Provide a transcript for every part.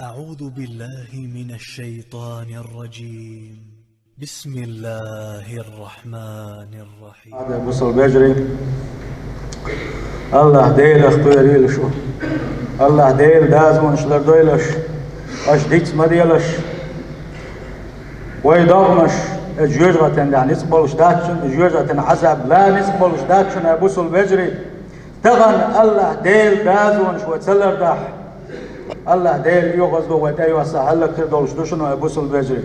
أعوذ بالله من الشيطان الرجيم. بسم الله الرحمن الرحيم. هذا بوصل بجري الله ديل اختياري شو الله ديل دازمون شلر دويلش اش ديكس مديلش ويدغمش جوجرة يعني نسبل شداتشن جوجرة عذاب لا نسبل شداتشن بوصل بجري تغن الله ديل دازون شو تسلر داح الله ديل يغزو وداي وسهل لك دولش دوشنو بوصل بجري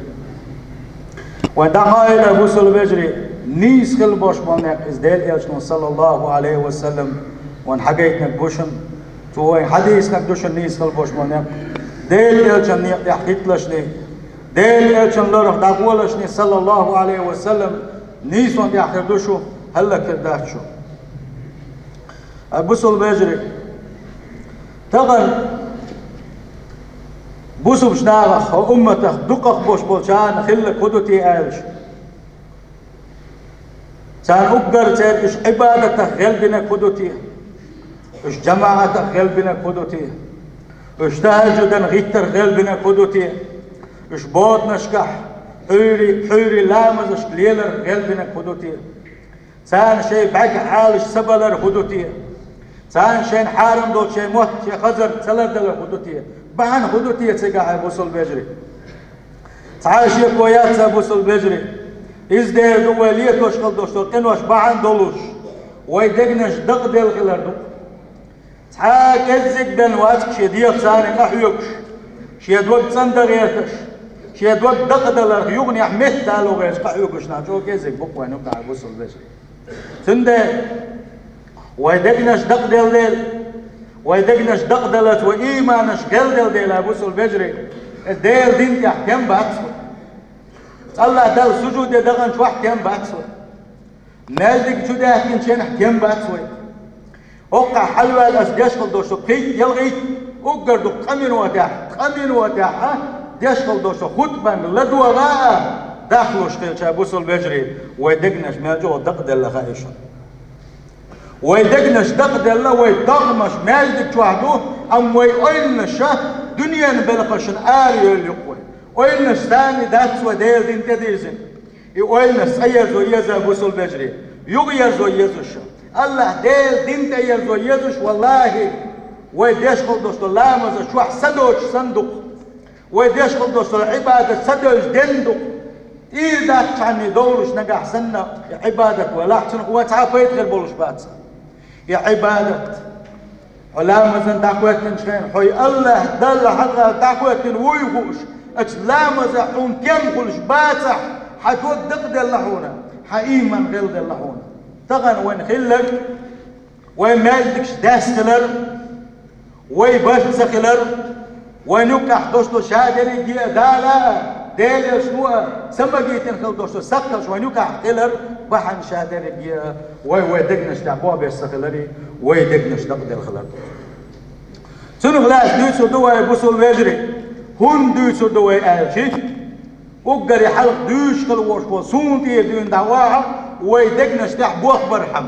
ودعا إلى بوصل بجري نيس خل باش مالنك إز ديل إلشنو صلى الله عليه وسلم وان حقيتنا بوشن تو حديث نكدوشن نيس خل باش مالنك ديل إلشن يحكيت لشني ديل إلشن لرخ دعوالشني صلى الله عليه وسلم نيس وان يحكردوشو هلا كرداتشو بوصل بجري تغن بوسو بشناغخ وأمتخ دقخ بوش بولشان خلك هدوتي آلش سان أقدر تير إش عبادتك غلبنك هدوتي إش جماعتك غلبنك هدوتي إش تهجدن غيتر غلبنك هدوتي إش بود نشكح حوري لامزش ليلر غلبنك هدوتي سان شي بعق عالش سبلر هدوتي سان شين حارم دوت شي موت شي خزر سلر دلر هدوتي بعن هدوتي تسقع بوصل بجري تعاش يكويات بوصل بجري إز ده دوالية توشكل دوشتو تنوش بعن دولوش ويدقنش دق ديل غلر دق تعاك ازق دن واتك شديق ساني نحيوكش شيدوك صندق يرتش شيدوك دق دلر يغني احمد تالو غيرش قحيوكش نعجوك ازق بقوة نقع بوصل بجري تنده ويدقنش دق ديل ديل ويدقنش دقدلت وإيمانش قلدل ديل أبوسو البجري الديل دين يحكم بأكسو الله دل سجود دغن شو حكم بأكسو نالدك شو ده حكم شين حكم بأكسو وقع حلوة الأسجاش دوشو كي يلغي وقردو قمين وتاح ديشقل دوشو خطبا لدوا غاء داخلوش خيلش أبوسو البجري ويدقنش ماجو دقدل لخائشو ويدقنش دقد الله ويدغمش ماجدك شوحدو أم ويقلنش دنيا بلقشن آريو اللقوة ويقلنش ثاني داتس وديل دين تديزن يقلنش سيزو يزا بوصل بجري يغيزو يزوش الله ديل دين تيزو يزوش والله ويديش قلدوش لامز شوح سدوش صندوق ويديش قلدوش عبادة سدوش دندق إذا كان دورش نقع سنة عبادة ولا حسن وتعافيت غير بولش باتسا يا عبادة علامة دعوتن شين حي الله دل حقا دعوتن ويغوش اتلامز حون كم خلش باتح حتود دقد اللحونة حقيما غلد اللحونة تغن وين خلك وين مالدكش داس خلر وين باش خلر وين يكح دوشتو شادري جي دالا ديل شنو سمجيتن خل دوشتو سقل شو نيوكا خلر بحن شادر جي وي دقنش دعبوا بيش سخلري وي دقنش دقدر خلر سنو غلاس دوسو دوا بوصل بجري هون دوسو دوا آلشي وقري حلق دوش خل وش سونتي دون دواها وي دقنش دعبوا برحم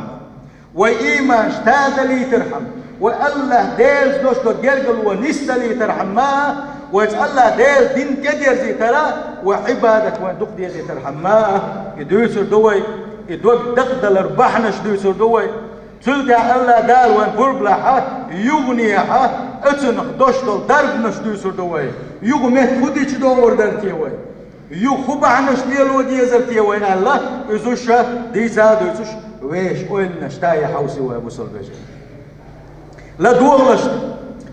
وي إيمان شتادلي ترحم والله ديل دوشتو جرجل ونستلي ترحمها ويتقال ديل دين كدير زي ترى وعبادة وين دق دير زي ترحمها يدوسر دوي يدوك دقدل ربحنش دوسر دوي تلقى الله دال وين بربلحة يغنيها اتنخ دوشتو دربنش دوسر دوي يغمه خديش دور درتيوي يخبعنش ديل وديزر تيوي الله يزوش ديزا دوسش ويش قلنش تاي حوسي وابو سلبجي لا دولش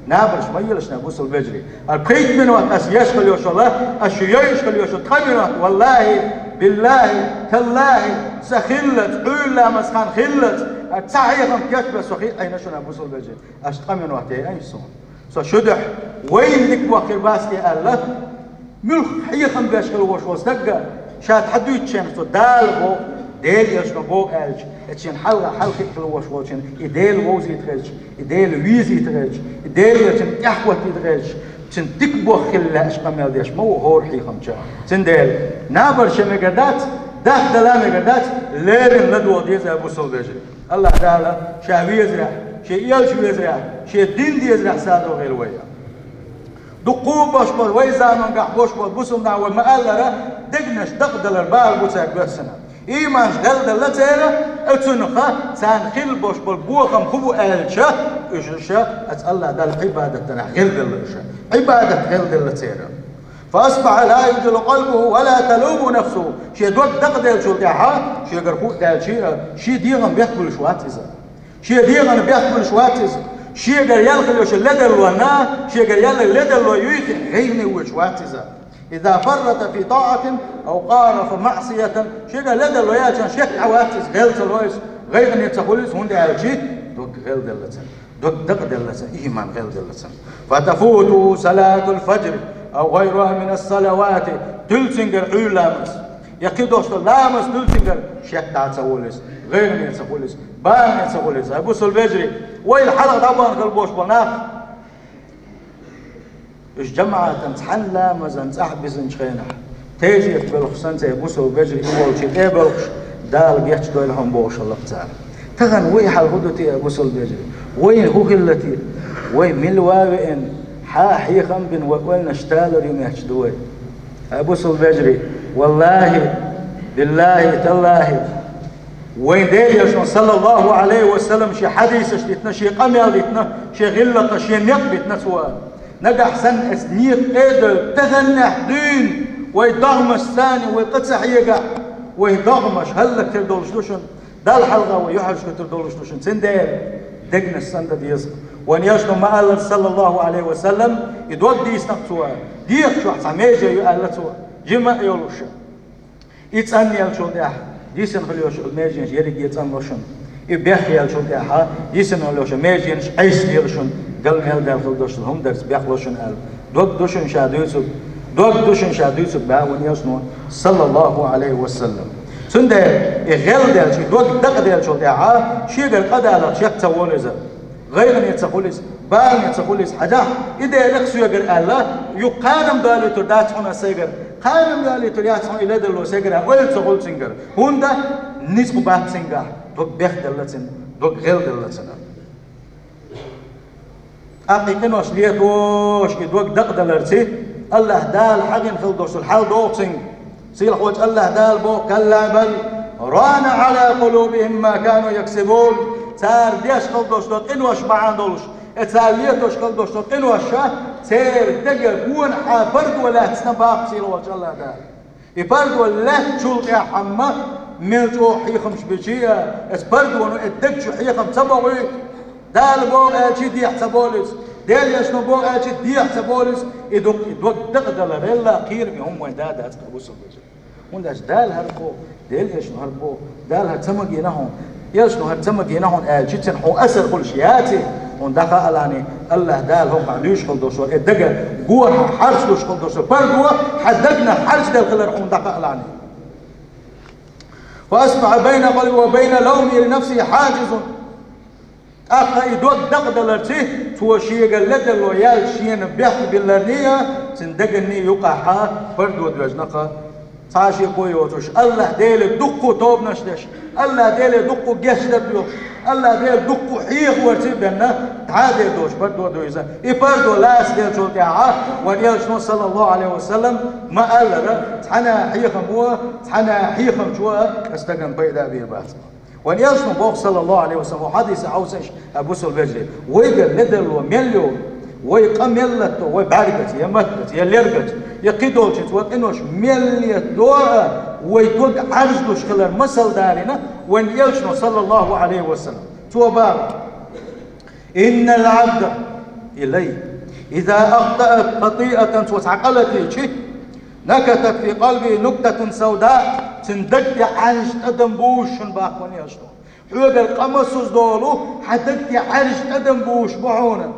نابرش ما يلش نابوس البجري البيت من وقت يشغل يوش الله الشيء يشغل يوش تخمنات والله بالله تالله سخلت حولا مسخان خلت تسعيهم كشبه سخيل أين شو نابوس البجري أشتخمن وقت أي صون سو شدح وين لك وقت باسكي الله ملخ حيخم بيشغل وش وصدق شاد حدو يتشين سو دالغو ديل يشغل بوغ ألج اتشين حلقة كلوش وشين إديل ووزي تغيش إديل ويزي تغيش إديل يتشين إحوة تغيش تشين تكبو خلا أشقا مالديش مو هور حيخم شا تشين ديل نابر شمقردات داخ دلامي قردات ليرن ندو ديزا أبو سلبجري الله تعالى شاوي يزرع شي يلشو يزرع شي الدين دي يزرع سادو غير ويا دقو باش بول ويزانون قح باش بول بوسمنا ومقالرة دقنش دقدلر بال بوساك بسنا إيمانش دلدل لتيرا اتنخا سان خيل باش بول بوخم خبو ألشا إشرشا أتالله دل عبادتنا غلدلشا عبادة غلدلتيرا فأصبح لا يجل قلبه ولا تلوم نفسه شي دوك دقدل شو تاعها شي قرفو دال شي ديغن بيحبل شواتيزا شي ديغن بيحبل شواتيزا شي قال يلقلوش اللدل ونا شي قال يلا اللدل ويويتن غيني وشواتيزا إذا فرط في طاعة أو قارف معصية شي قال لدل وياتن شيك عواتيز غيلت الويس غيغني تقوليس هون دال شي دوك غيل دلتن دوك دقدلتن إيمان غيل دلتن فتفوت صلاة الفجر أو غيرها من الصلوات دلتنجر علامس يقيدوش لامس دلتنجر شيك تاعتسوليس غير يتسوليس بان يتسوليس أبو سلفجري ويل حلق طبعا قلبوش بناخ إيش جمعة تنتحن لامس تنتحبس نشخينح تيجي بالخصان زي أبو سلفجري أول شيء تابلش دال جيتش دويلهم بوش الله تعالى تغن وي حال غدوتي أبو سلفجري وين هو كلتي وين من الواوئن حي خنبن وقلنا اشتالر يوم يحشدوي أبو سلفجري والله بالله تالله وين ديل صلى الله عليه وسلم شي حديث اشتيتنا شي قميل ديتنا شي غلق شي نقبتنا سوا نقح سن اسنيق ايدل تغنح دين ويضغمش ثاني ويقصح يقع ويضغمش هلك تردولشتوشن دال حلقة ويحرش تردولشتوشن سندير دقنا السندة ديزق وان يشنو ما قال صلى الله عليه وسلم يدوق دي يستقصوا ديق شو حسا ميجا يقالتوا جمع يولوش يتسأني يلشو ديح ديسن خليوش الميجينش يريق يتسأنلوشن يبيخ يلشو ديحا ديسن خليوش ميجينش عيس يلشن قل ميل دال خلدوشن هم درس بيخلوشن قال دوق دوشن شادوسك دوق دوشن شادوسك بها وان يشنو صلى الله عليه وسلم سنده يغل ديال شي دوق دق ديال شو ديحا شيقر قدالة شيك توليزا غير يتسخليس بال يتسخليس حاجة إذا يلقسو يقر الله يقارن بالي تردات هنا سيقر قارن بالي تردات هنا إلى دلو سيقر أول تسخل سنقر هوندا نسخ بات سنقر دوك بيخ دلتن دوك غير دلتن أقي كنوش ليتوش دوك دق دلرتي الله دال حقن خلدوش الحال دوك سنق سيل خوش الله دال بو كلا بل ران على قلوبهم ما كانوا يكسبون تار ديش خلدوش دوت إنوش معان دولش اتساليتوش خلدوش دوت إنوش تير دقر هون حافرد ولا تسنباق سيل خوش الله دال يفرد ولا تشول يا حما ملتو حيخم شبيشية اسبرد ونو ادك شو حيخم تبوي دال بو اجي دي حسبوليس دال يشنو بو اجي دي حسبوليس يدوك دقدل ريلا خير بهم وين دادا تقبوسو ونداش دال هربو دال يشنو هربو دال هتمجينهم يشنو هتمجينهم اجي تنحو اسر كل شياتي وندخل علاني الله دال هم قعدوش خلدوشو ادق جوا حرش دوش خلدوشو برجوا حدقنا حرش دال خلر وندخل علاني فأصبح بين قلبي وبين لومي لنفسي حاجز أخا يدوك دقدلرتي توشي قلدل ويال شين بيح باللرنية تندقني يقع فرد ودرجنقا تاشي قويوتوش الله ديل دقو توب نشدش الله ديل دقو جيش دبلوش الله ديل دقو حيخ ورتبنا تعادل دوش فرد ودويزا يفردو لاس ديل شو تعا ونيالشنو صلى الله عليه وسلم ما قال تحنا حيخم هو تحنا حيخم شو استقن بيدا بيه بس ونيالشنو بوق صلى الله عليه وسلم حديث عوسش أبو سلفجري ويقل ندل ومليون ويقام يلتو ويبعرقت يمتت يلرقت يقيدولش توقنوش مليت دورة ويتوق عرجلوش خلال مسل دارنا وين يلشنو صلى الله عليه وسلم توبار إن العبد إلي إذا أخطأت خطيئة وتعقلت شيء نكتت في قلبي نكتة سوداء تندق عرج تدنبوش باق وين يلشنو حوق القمصوز دولو حتدق عرج تدنبوش بعونا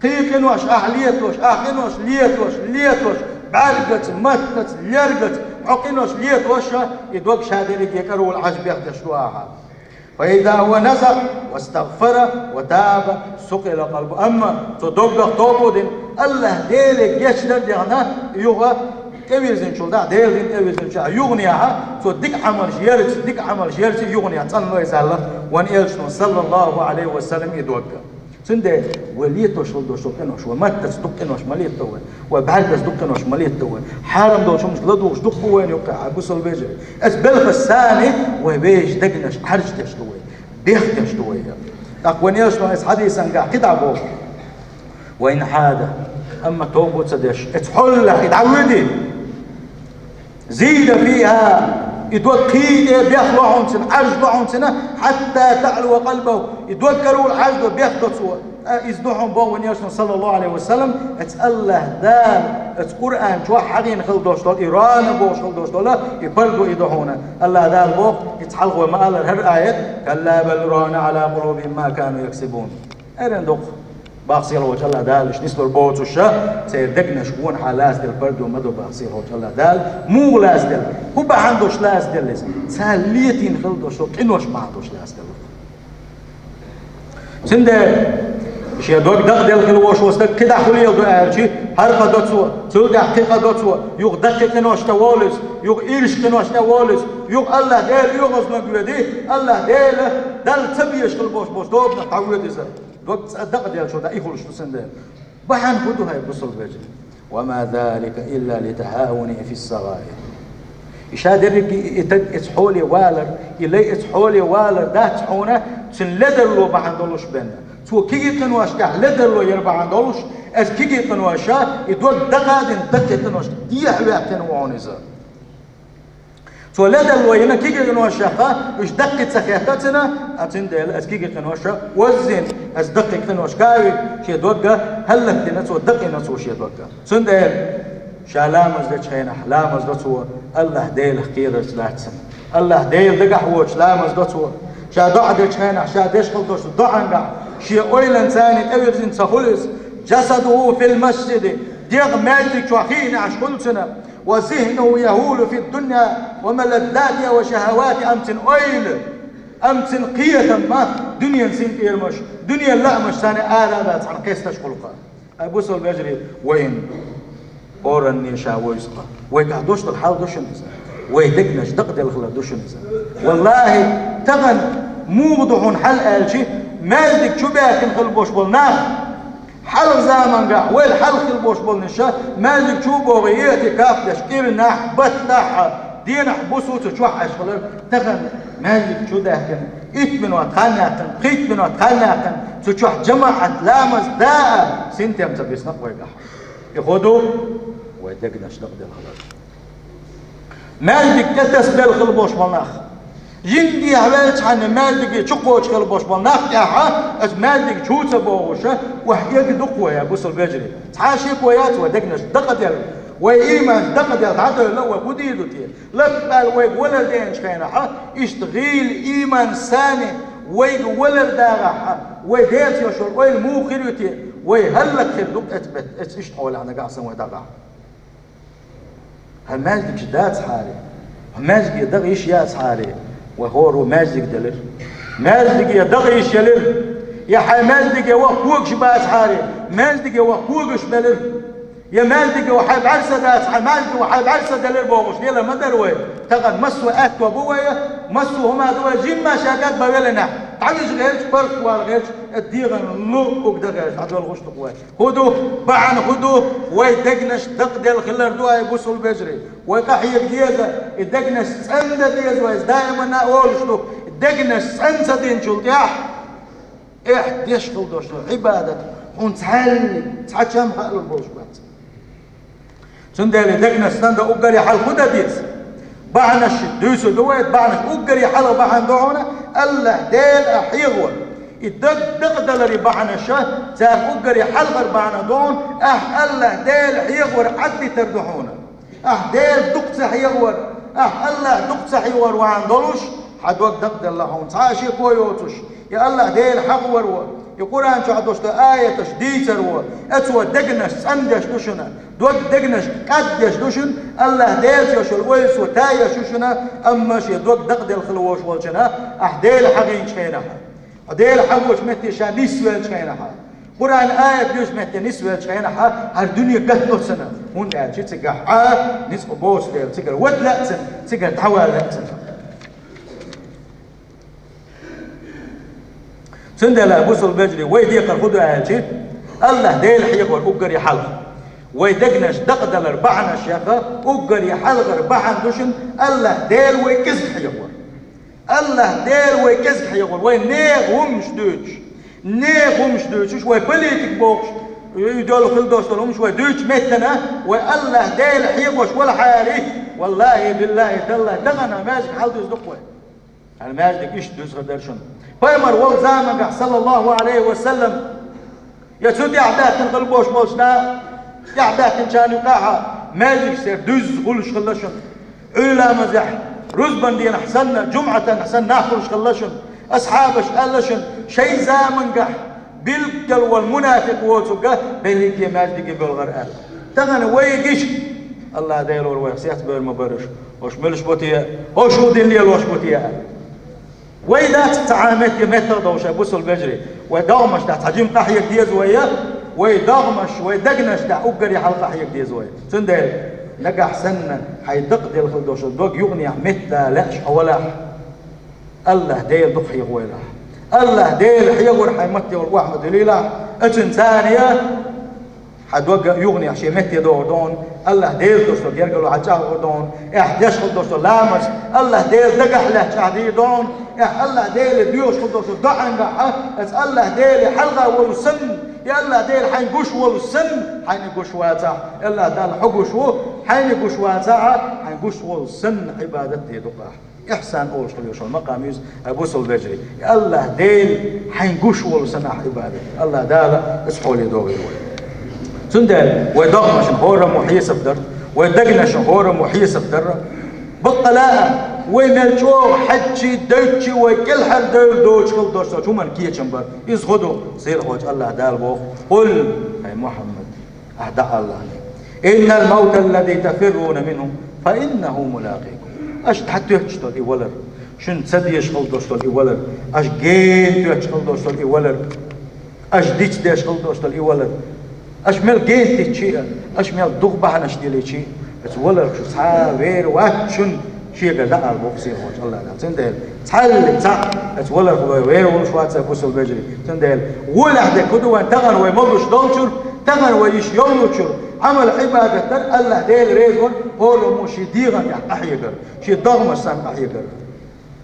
قيقنوش أهليتوش أخنوش ليتوش بعرقت متت ليرقت عقنوش ليتوش يدوق شادريك يكرو العجب يخدشوها فإذا هو نزق واستغفر وتاب سقل قلبه أما تدوق طوبودين الله ديلك يشدر ديانا يوغا كويزين شلدا ديلين كويزين شا يغنيها تدك عمل جيرت يغنيها تنلو يسأل وان إلشنو صلى الله عليه وسلم يدوق سنده وليتوش لدوش دقنوش ومتس دقنوش مليتو وبعدس دقنوش مليتو حارم دوش مش لدوش دقوين يقع بوصل بيجي اس بالخساني وبيج دقنش حرجتش دوي بيختش دوي تقوين يشنو اس حديثا قاع كدعبو وين حاده اما توبو تسدش اتحلح يتعودي زيد فيها يتوكيد بيخلعون سنة عجلعون سنة حتى تعلو قلبه يتوكلوا العجل بياخدوا سوا يزدوحهم بون يسون صلى الله عليه وسلم اتسأله دال القرآن شو حقين خلدوش دول إيران بوش خلدوش دول يبردوا يدوحونا الله دال بوق يتحلقوا ما قال هر آية كلا بل ران على قلوبهم ما كانوا يكسبون أرن دوق باقصير وجه الله دال إيش نسبة البوت والشا سيدقنا شكون حالاس دل بردو مدو باقصير وجه الله دال مو لاس دل هو بعندوش لاس دل لسه ساليتين خلدوش دول إنوش ما عندوش لاس دل سنده شيء دوك دق دل خلوش وستك كده خليه دو أرجي هرقة دوتسوا تلقى حقيقة دوتسوا يوق دقيق نوش توالس يوق إيرش نوش توالس يوق الله دل يوق أصلا قلدي الله دل تبيش خلبوش بوش دوب نحاول يزر دوك تصدق دل شو ده يخلش سنده بحن خدو هاي بصل بيجي وما ذلك إلا لتهاوني في الصغائر يشادرك يتحولي والر يلي يتحولي والر ده تحونه تنلدر له بعندولش بنا تو كي قنواش كه لدر له يربع عندولش اس كي قنواشا يدور دقادن دقه قنواش دي حواتن وعنزه تو لدر له هنا كي قنواشا مش دقه سخيتاتنا اتندل اس كي قنواشا وزن اس دقه قنواش كاوي شي دوغا هلك نتو دقه نتو شي دوغا سندل شالامز دچين احلامز دتو الله ديل خير سلاتسن الله ديل دقح وش لامز دتو شا دعد دچين شا دش خلطوش دعنقع شي اويلن ثاني اورزن سخلص جسده في المسجد ديغ مالك شوخين عشقلسنا وذهنه يهول في الدنيا وملذاتها وشهوات امتن اويل امتن قية ما دنيا سين ايرمش دنيا لا مش ثاني آلابات عن قيستش خلقا ابوس البجري وين اورن شاويسقا ويقعدوش الحال دوشنز ويدقنش دقد الخلا دوشنز والله تغن موضح حل الشي مالك شو باكن خلبوش بولنا حل زمان قاع والحل خلبوش بولنشا مالك شو بوغياتي كاف تشكيل ناح بتاح دين حبوسو تشوح اشغل تغن مالك شو داكن اتمن وتخناقن قيتمن وتخناقن تشوح جماعة لامز داء سنتم تبيسنق ويقع يخدو ويدقنش دقد الخلاص مالك كتسبل خلبوش بولناخ جندي حوالج عن مالك شقوش خلبوش بالناخ ياها از مالك شوتة بوغوشة وحياك دقوة يا بوصل بجري تحاشي كويات ودقنش دقدل وإيمان دقدل تعدل لو كوديدو تي لبال ويق ولد دينش خينها اشتغيل إيمان ثاني ويق ولد داغا ويديت يشور ويل مو خيريتي ويهلك خير دق اتبت اشتغل عنا قاعسن ويداغا همالك جدات حالي همالك يدغ يشيات حالي وهو مازق دلر مازق يدغي شلر يا حي مازق وقوق شبات حاري مازق وقوق شبلر يا مازق وحي بعرسه داس حي مازق وحي بعرسه دلر بوغش يلا ما دروي تغن مسو اتوا بويا مسو هما دوا جيم ما شاكات بولنا تعالج غيرش برك والغيرش الديغن لوق دغاش عدو الغش تقوى خدو بعن خدو ويدقنش دقدل خلر دوا يبوسوا البجري ويقحيك ديزا الدقنش سنده ديز ويز دائما اقولش الدقنش سنده دين شلتيح يشغل دوش عباده ونتحل تحشم حق البوش بات سندل دقنش سنده اوغري حل خدا ديز بعنش دوسو دويت بعنش اوغري حل بحن دعونا الله ديل احيغوا الدقدل بعنشه تاك اوغري حل بعنا دون الله ديل حيغور عدي تردحونا ديل دقت حيغور الله دقت حيغور وعن دولش حد وقت دقدل لهم تعاشي كويوتش يا الله ديل حقور يقول أن شعدوش آية تشديتر أتوا دقنش سندش دوشنا دوك دقنش قدش دوشن الله ديل يشول ويس وتايا شوشنا أما شي دوك دقدل خلوش والجنا ديل حقين شينها ديل حقوش متى شان نسوي شينها قرآن آية بيوش متى نسوي شينها هالدنيا قتل سنة هون قال شي تقع نسق بوس ديل تقر ودلا سن تقر تحول سن سندلا بوصل بجري ويديق الخدو أهلتي الله ديل حيقور أقري حلق ويدقنش دقدل ربعنا شيخة أقري حلق ربعنا دوشن الله ديل ويكزك حيقور الله ديل ويكزك حيقور وينيغ ومش دوش نيغ ومش دوش وي بليتك بوكش يدول خل دوستهم شوي دوش متنا والله ديل حيقوش ولا حالي والله بالله تالله دغنا ماجك حال دوز دقوي أنا ماجك إيش دوز غدرشن فيمر والزامن صلى الله عليه وسلم يسود يعباك نقلبوش موسنا يعباك كان يقاعها ماجك سير دوز غلش خلشن أولا مزح رزبا دين حسنا جمعة حسن ناخرش خلشن أصحابش قالشن شي زامن قح بالقل والمنافق ووتوقع بينك يا ماجدك بالغرقال تغنى ويقش الله دايلور ويحسيات بالمبرش وش ملش بوتيا وش ودين لي الوش بوتيا وإذا تتعامل كمثل دوش بوصل بجري ودغمش تحت حجم قحيك ديز ويا ويدغمش ويدقنش تحت أقري حلقة قحيك ديز ويا سندل نجح سنة حيدق ديال الخلدوش الدوق يغني مثل لاش أولاح الله دايل دق حيغويلاح الله ديل حيغور حيمتي والواحد دليلا اتن ثانية حدوقع يغني عشان متي دور دون الله ديل دوستو يرجلوا عجاه دون احداش خد دوستو لامس الله ديل دقح له شعدي دون الله ديل ديوش خد دوستو دعن قحه الله ديل حلقة والسن يا الله ديل حينقش والسن حينقش واتع الله دال حقش هو حينقش واتع حينقش والسن عبادتي دقح إحسان أولش خليوش المقام يوز أبوس البجري الله ديل حينقش والسنة عبادتي الله دال اسحولي دوغي سندل ويدغمش هورا محيس بدر ويدقنش هورا محيس بدر بقلاء ويملشو حجي دوتشي وكل حد دوتش كل دوتش شو من كيتشن بر يزغدو سير خوج الله دال بوخ قل أي محمد أهدأ الله إن الموت الذي تفرون منه فإنه ملاقيكم أش تحت يحشتو دي ولر شن تسدي يشغل دوستو دي ولر أش جين يشغل دوستو دي ولر أش ديش دي يشغل دوستو دي ولر أش مل جين تشي أش مل دغبة نشدي لي شي بس ولر شو صار وير واتشن شيء قدر البوكسي خوش الله لا تندل تحل تاع بس ولر وير وش واتس بوسل بجري تندل ولا حدا كدوا تغن ويمرش دولشر تغن ويش يولوشر عمل عبادة تر الله ديل ريزون هو مش ديغن يا أحيقر شي ضغم السام أحيقر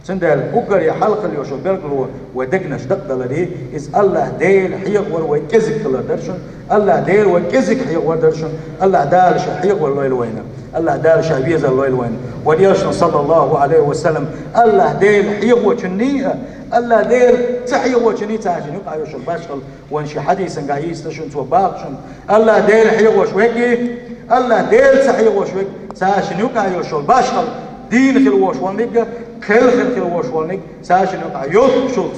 سندل بكر يا حلق اللي وشو بيرقلوا ودقنش دقدل دي إز الله ديل حيغور ويكزك كلا درشن الله ديل ويكزك حيغور درشن الله دال حيغور لويل وينه الله دال شعبيز اللويل وين ودياشنا صلى الله عليه وسلم الله ديل حيغور شنية الله ديل تحيغور شنية تاجي نقع يوشل باشل وانشي حديثا قايس تشن تو باقشن الله ديل حيغور شويكي الله ديل تحيغور شويك تاجي نقع يوشل باشل دين خلوش ونيجا خل خلوش ونيج تاجي نقع يوشل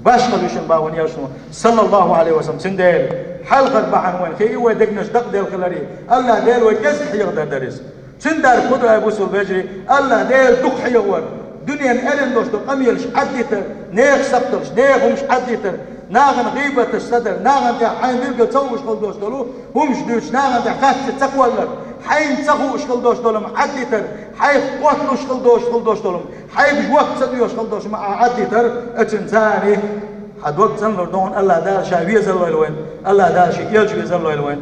باشل يوشل باون ياشنا صلى الله عليه وسلم سندل حلقة بعن وين خي ودقنش دق ديل خلاري الله ديل وكز حيغدر درس سندر خدوا أبو سلبجري الله ديل دق حيغور دنيا الألم دوستو قميلش حديتر نيخ سبترش نيخ همش حديتر ناغن غيبة الصدر ناغن تاع حين بيلقى تسوي شغل دوستو همش دوش ناغن تاع خاف تتقولر حين تسخو شغل دوستو حديتر حي قوتلو شغل دوستو حي بجوقت سديو شغل دوستو مع حديتر اتنساني حد وقت سنلر دون الله دار شعبية زلوين الله دار شيء يلجي زلوين